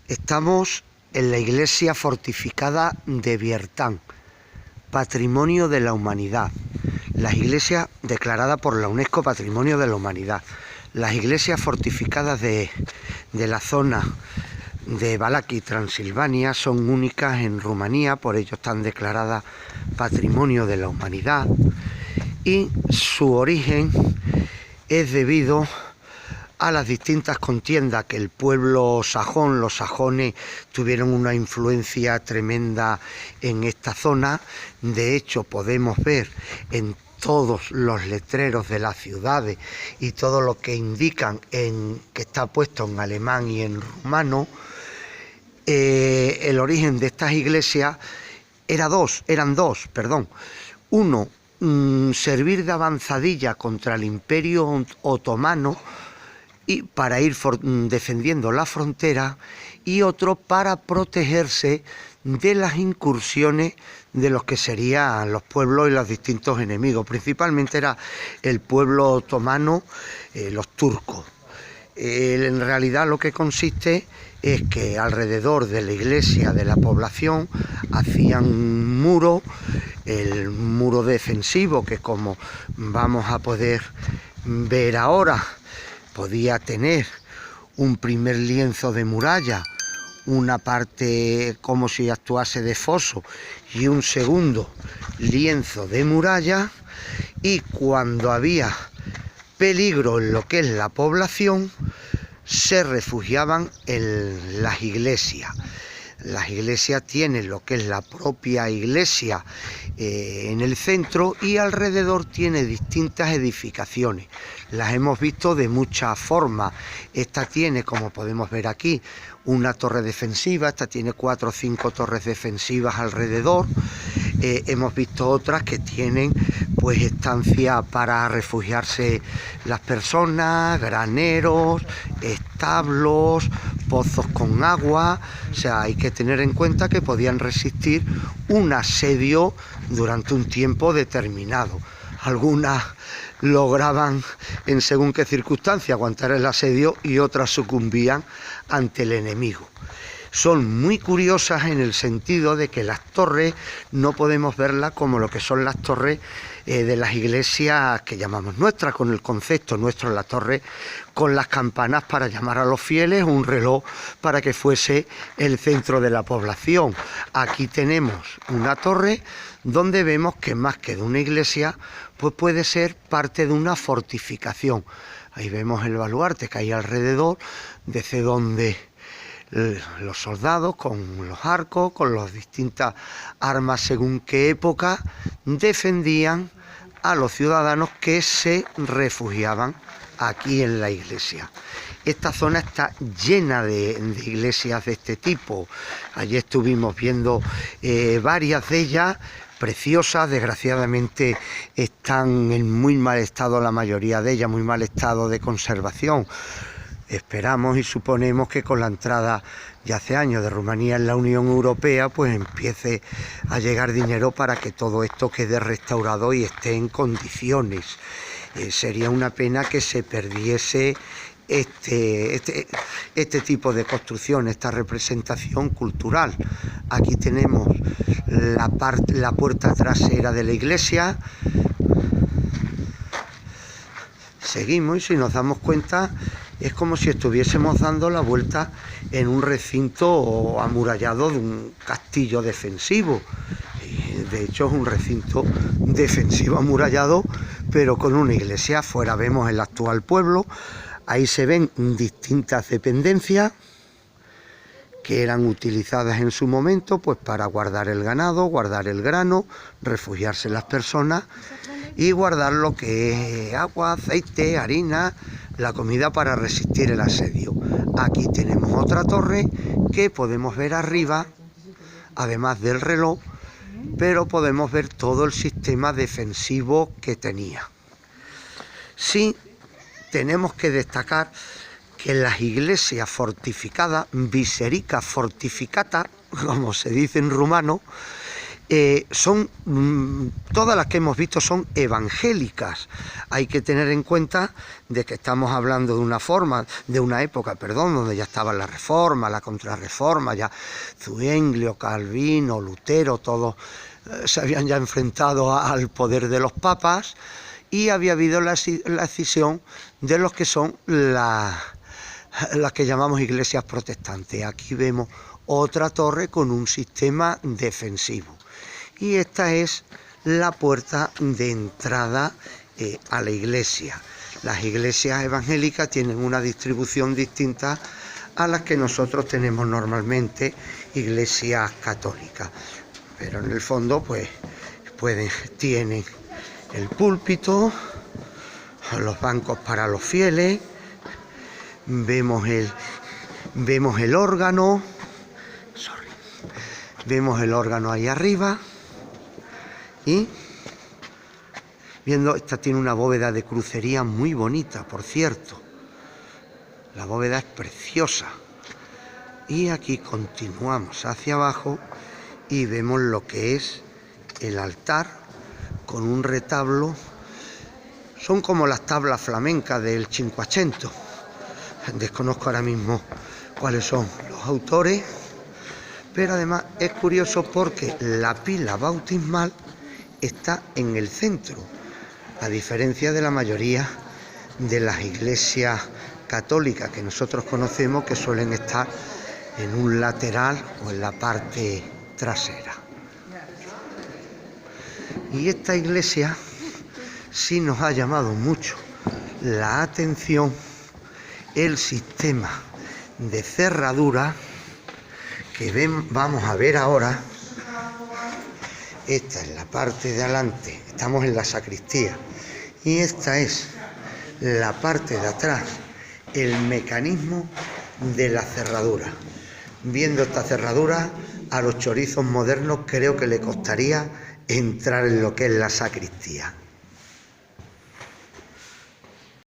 Estamos en la iglesia fortificada de Viertán, Patrimonio de la Humanidad. Las iglesias declaradas por la UNESCO Patrimonio de la Humanidad. Las iglesias fortificadas de la zona de Valaquia, Transilvania, son únicas en Rumanía, por ello están declaradas Patrimonio de la Humanidad, y su origen es debido a las distintas contiendas que el pueblo sajón, los sajones, tuvieron una influencia tremenda en esta zona. De hecho, podemos ver en todos los letreros de las ciudades y todo lo que indican que está puesto en alemán y en rumano. El origen de estas iglesias eran dos. Uno, servir de avanzadilla contra el Imperio Otomano y para ir defendiendo la frontera, y otro para protegerse de las incursiones de los que serían los pueblos y los distintos enemigos. Principalmente era el pueblo otomano, los turcos. En realidad lo que consiste es que alrededor de la iglesia de la población hacían un muro, el muro defensivo, que como vamos a poder ver ahora, podía tener un primer lienzo de muralla, una parte como si actuase de foso y un segundo lienzo de muralla, y cuando había peligro en lo que es la población se refugiaban en las iglesias. Las iglesias tienen lo que es la propia iglesia en el centro, y alrededor tiene distintas edificaciones. Las hemos visto de muchas formas. Esta tiene, como podemos ver aquí, una torre defensiva. Esta tiene 4 o 5 torres defensivas alrededor. Hemos visto otras que tienen pues estancias para refugiarse las personas, graneros, establos, pozos con agua. O sea, hay que tener en cuenta que podían resistir un asedio durante un tiempo determinado. Algunas lograban, en según qué circunstancias, aguantar el asedio, y otras sucumbían ante el enemigo. Son muy curiosas en el sentido de que las torres no podemos verlas como lo que son las torres de las iglesias que llamamos nuestras, con el concepto nuestro, la torre con las campanas para llamar a los fieles, un reloj para que fuese el centro de la población. Aquí tenemos una torre donde vemos que más que de una iglesia, pues puede ser parte de una fortificación. Ahí vemos el baluarte que hay alrededor, desde donde los soldados con los arcos, con las distintas armas según qué época, defendían a los ciudadanos que se refugiaban aquí en la iglesia. Esta zona está llena de iglesias de este tipo. Allí estuvimos viendo varias de ellas, preciosas. Desgraciadamente están en muy mal estado la mayoría de ellas, muy mal estado de conservación. Esperamos y suponemos que con la entrada ya hace años de Rumanía en la Unión Europea, pues empiece a llegar dinero para que todo esto quede restaurado y esté en condiciones. Sería una pena que se perdiese este tipo de construcción, esta representación cultural. Aquí tenemos la puerta trasera de la iglesia. Seguimos y si nos damos cuenta es como si estuviésemos dando la vuelta en un recinto amurallado de un castillo defensivo. De hecho es un recinto defensivo amurallado, pero con una iglesia. Afuera vemos el actual pueblo. Ahí se ven distintas dependencias que eran utilizadas en su momento pues para guardar el ganado, guardar el grano, refugiarse las personas y guardar lo que es agua, aceite, harina, la comida para resistir el asedio. Aquí tenemos otra torre que podemos ver arriba, además del reloj, pero podemos ver todo el sistema defensivo que tenía. Sí, tenemos que destacar que las iglesias fortificadas, biserica fortificata, como se dice en rumano, todas las que hemos visto son evangélicas. Hay que tener en cuenta de que estamos hablando de una época, donde ya estaba la Reforma, la Contrarreforma, ya Zwinglio, Calvino, Lutero, todos se habían ya enfrentado al poder de los papas, y había habido la escisión de los que son las que llamamos iglesias protestantes. Aquí vemos otra torre con un sistema defensivo. Y esta es la puerta de entrada a la iglesia. Las iglesias evangélicas tienen una distribución distinta a las que nosotros tenemos normalmente, iglesias católicas. Pero en el fondo, pues, tienen el púlpito, los bancos para los fieles, vemos el órgano, vemos el órgano ahí arriba, y esta tiene una bóveda de crucería muy bonita, por cierto. La bóveda es preciosa. Y aquí continuamos hacia abajo y vemos lo que es el altar con un retablo. Son como las tablas flamencas del Cinquecento. Desconozco ahora mismo cuáles son los autores, pero además es curioso porque la pila bautismal está en el centro, a diferencia de la mayoría de las iglesias católicas que nosotros conocemos, que suelen estar en un lateral o en la parte trasera. Y esta iglesia sí nos ha llamado mucho la atención el sistema de cerradura que vamos a ver ahora. Esta es la parte de adelante, estamos en la sacristía, y esta es la parte de atrás, el mecanismo de la cerradura. Viendo esta cerradura, a los chorizos modernos creo que le costaría entrar en lo que es la sacristía.